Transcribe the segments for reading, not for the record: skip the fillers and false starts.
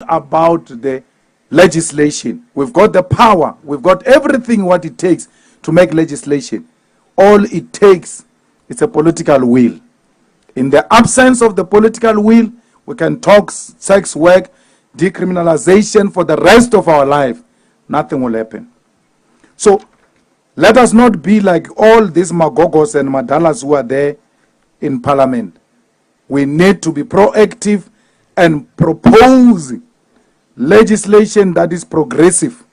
about the legislation. We've got the power. We've got everything what it takes to make legislation. All it takes is a political will. In the absence of the political will, we can talk sex work, decriminalization for the rest of our life. Nothing will happen. So let us not be like all these magogos and madalas who are there in parliament. We need to be proactive and propose legislation that is progressive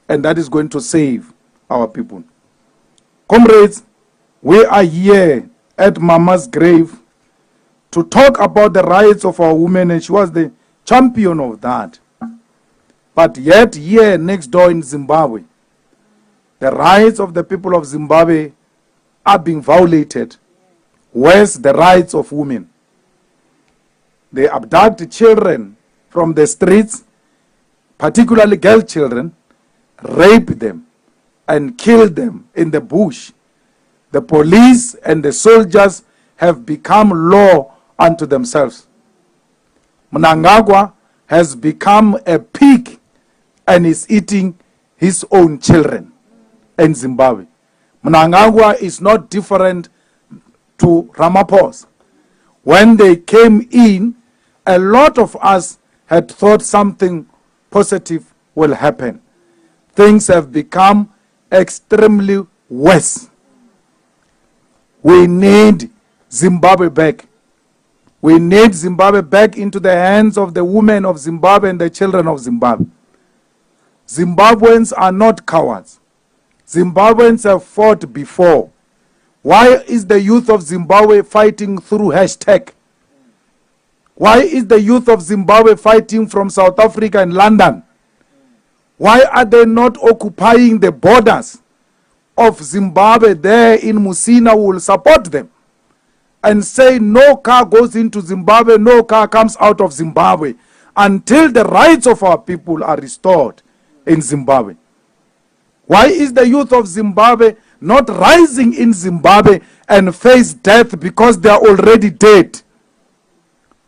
and that is going to save our people. Comrades, we are here at Mama's grave to talk about the rights of our women, and she was the champion of that. But yet here next door in Zimbabwe, the rights of the people of Zimbabwe are being violated. Where's the rights of women? They abduct children from the streets, particularly girl children, rape them and kill them in the bush. The police and the soldiers have become law unto themselves. Munangagwa has become a pig and is eating his own children in Zimbabwe. Munangagwa is not different to Ramaphosa. When they came in, a lot of us had thought something positive will happen. Things have become extremely worse. We need Zimbabwe back. We need Zimbabwe back into the hands of the women of Zimbabwe and the children of Zimbabwe. Zimbabweans are not cowards. Zimbabweans have fought before. Why is the youth of Zimbabwe fighting through hashtag? Why is the youth of Zimbabwe fighting from South Africa and London? Why are they not occupying the borders of Zimbabwe there in Musina? We will support them and say no car goes into Zimbabwe, no car comes out of Zimbabwe until the rights of our people are restored in Zimbabwe. Why is the youth of Zimbabwe not rising in Zimbabwe and face death because they are already dead?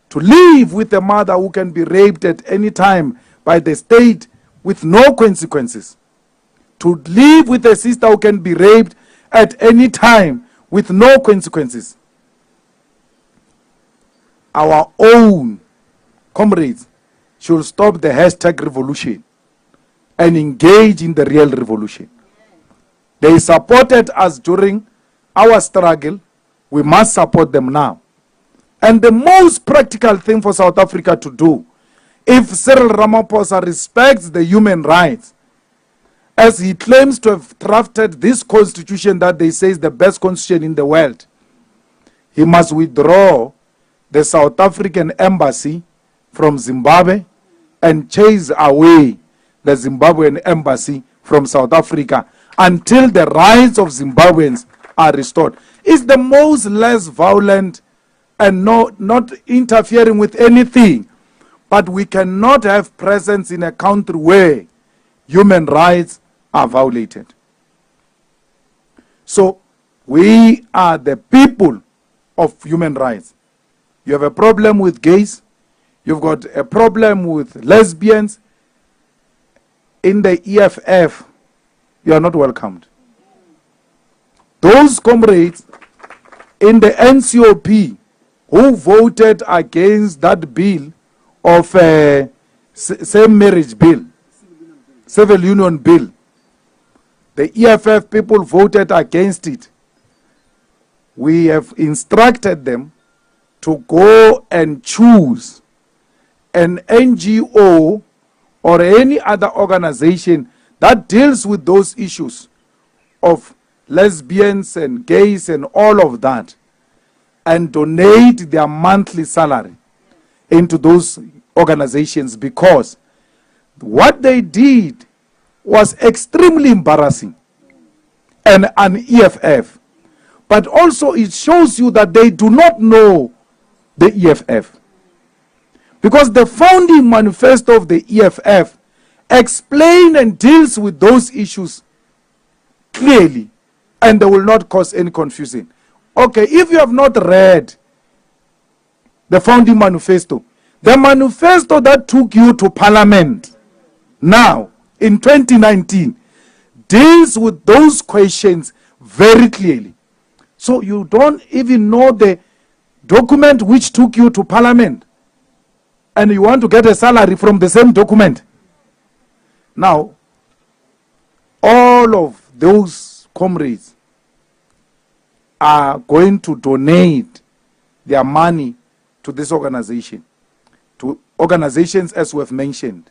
To live with a mother who can be raped at any time by the state with no consequences. To live with a sister who can be raped at any time with no consequences. Our own comrades should stop the hashtag revolution and engage in the real revolution. They supported us during our struggle. We must support them now. And the most practical thing for South Africa to do, if Cyril Ramaphosa respects the human rights, as he claims to have drafted this constitution that they say is the best constitution in the world, he must withdraw the South African embassy from Zimbabwe and chase away the Zimbabwean embassy from South Africa until the rights of Zimbabweans are restored. It's the most less violent and not interfering with anything. But we cannot have presence in a country where human rights are violated. So we are the people of human rights. You have a problem with gays. You've got a problem with lesbians. In the EFF, you are not welcomed. Those comrades in the NCOP who voted against that bill of same marriage bill, civil union bill, the EFF people voted against it. We have instructed them to go and choose an NGO or any other organization that deals with those issues of lesbians and gays and all of that, and donate their monthly salary into those organizations, because what they did was extremely embarrassing and an EFF. But also it shows you that they do not know the EFF. Because the founding manifesto of the EFF explains and deals with those issues clearly, and they will not cause any confusion. Okay, if you have not read the founding manifesto, The manifesto that took you to parliament now in 2019 deals with those questions very clearly. So you don't even know the document which took you to parliament, and you want to get a salary from the same document. Now, all of those comrades are going to donate their money to this organization, to organizations as we have mentioned.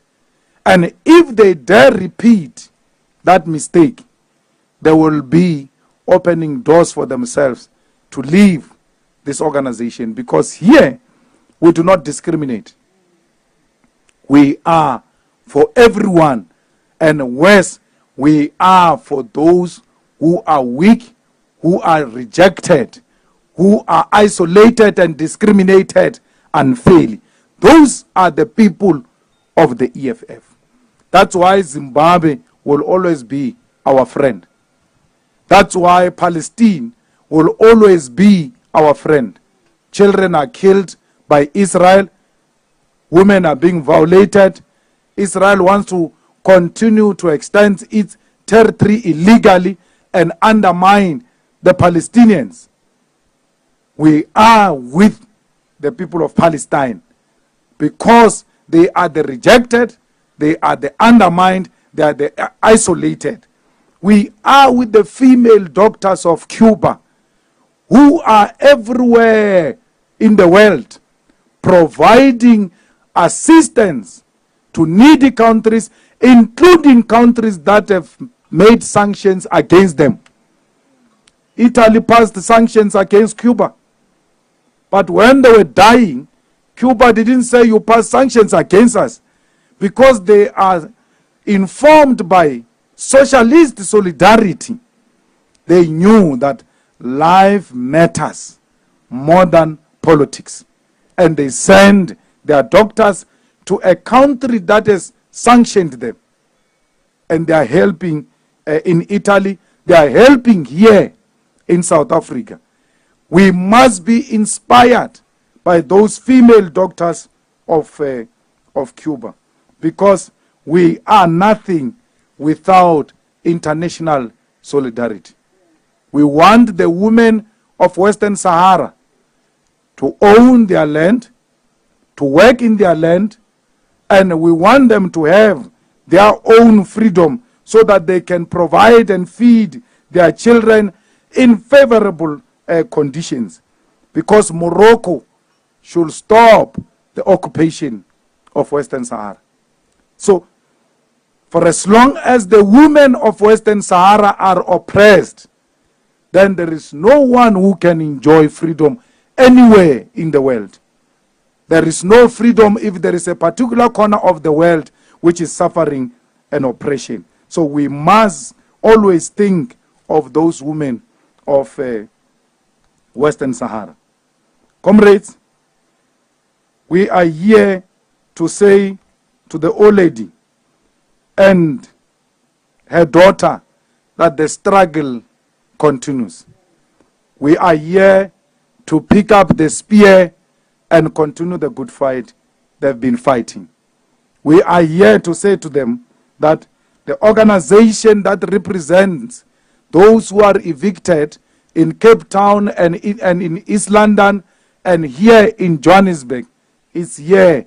And if they dare repeat that mistake, they will be opening doors for themselves to leave this organization, because here we do not discriminate. We are for everyone, and worse, we are for those who are weak, who are rejected, who are isolated and discriminated unfairly. Those are the people of the EFF. That's why Zimbabwe will always be our friend. That's why Palestine will always be our friend. Children are killed by Israel. Women are being violated. Israel wants to continue to extend its territory illegally and undermine the Palestinians. We are with the people of Palestine because they are the rejected, they are the undermined, they are the isolated. We are with the female doctors of Cuba who are everywhere in the world providing assistance to needy countries, including countries that have made sanctions against them. Italy passed sanctions against Cuba. But when they were dying, Cuba didn't say you pass sanctions against us, because they are informed by socialist solidarity. They knew that life matters more than politics. And they send their doctors to a country that has sanctioned them. And they are helping in Italy. They are helping here in South Africa. We must be inspired by those female doctors of Cuba, because we are nothing without international solidarity. We want the women of Western Sahara to own their land, to work in their land, and we want them to have their own freedom so that they can provide and feed their children in favorable conditions, because Morocco should stop the occupation of Western Sahara. So, for as long as the women of Western Sahara are oppressed, then there is no one who can enjoy freedom anywhere in the world. There is no freedom if there is a particular corner of the world which is suffering an oppression. So we must always think of those women of Western Sahara. Comrades, we are here to say to the old lady and her daughter that the struggle continues. We are here to pick up the spear and continue the good fight they've been fighting. We are here to say to them that the organization that represents those who are evicted in Cape Town and in East London and here in Johannesburg is here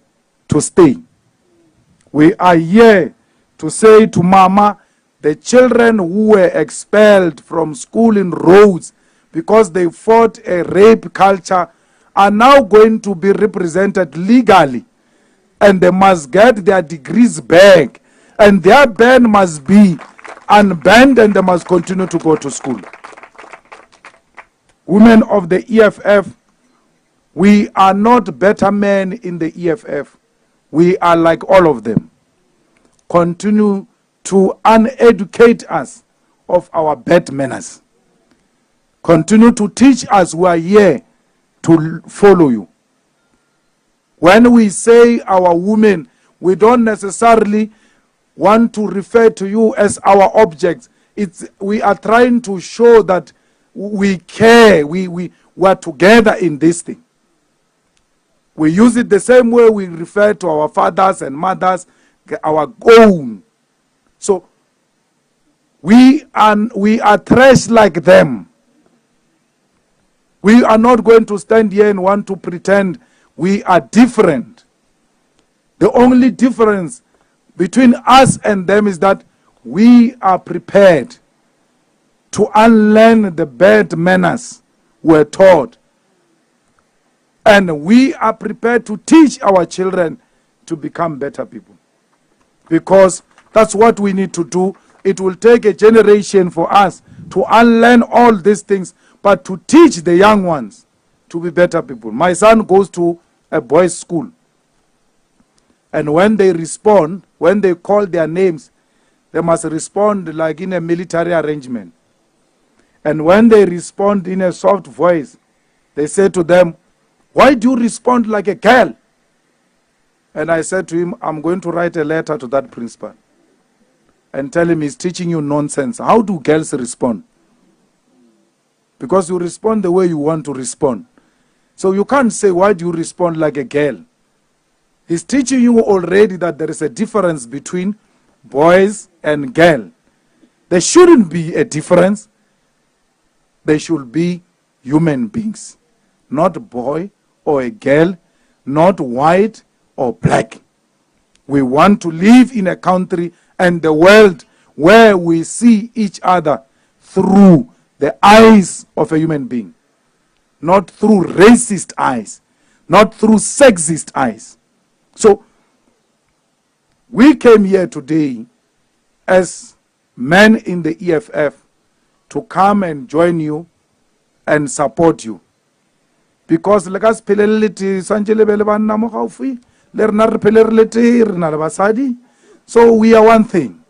to stay. We are here to say to Mama, the children who were expelled from school in Rhodes because they fought a rape culture are now going to be represented legally, and they must get their degrees back, and their ban must be unbanned, and they must continue to go to school. Women of the EFF, we are not better men in the EFF. We are like all of them. Continue to uneducate us of our bad manners. Continue to teach us. We are here to follow you. When we say our women, we don't necessarily want to refer to you as our objects. We are trying to show that we care. We are together in this thing. We use it the same way we refer to our fathers and mothers, our own. So we are trash like them. We are not going to stand here and want to pretend we are different. The only difference between us and them is that we are prepared to unlearn the bad manners we're taught. And we are prepared to teach our children to become better people. Because that's what we need to do. It will take a generation for us to unlearn all these things, but to teach the young ones to be better people. My son goes to a boys' school. And when they respond, when they call their names, they must respond like in a military arrangement. And when they respond in a soft voice, they say to them, "Why do you respond like a girl?" And I said to him, "I'm going to write a letter to that principal and tell him he's teaching you nonsense. How do girls respond? Because you respond the way you want to respond. So you can't say, why do you respond like a girl?" He's teaching you already that there is a difference between boys and girl. There shouldn't be a difference. They should be human beings, not boy or a girl, not white or black. We want to live in a country and the world where we see each other through the eyes of a human being, not through racist eyes, not through sexist eyes. So we came here today as men in the EFF to come and join you and support you. Because so we are one thing.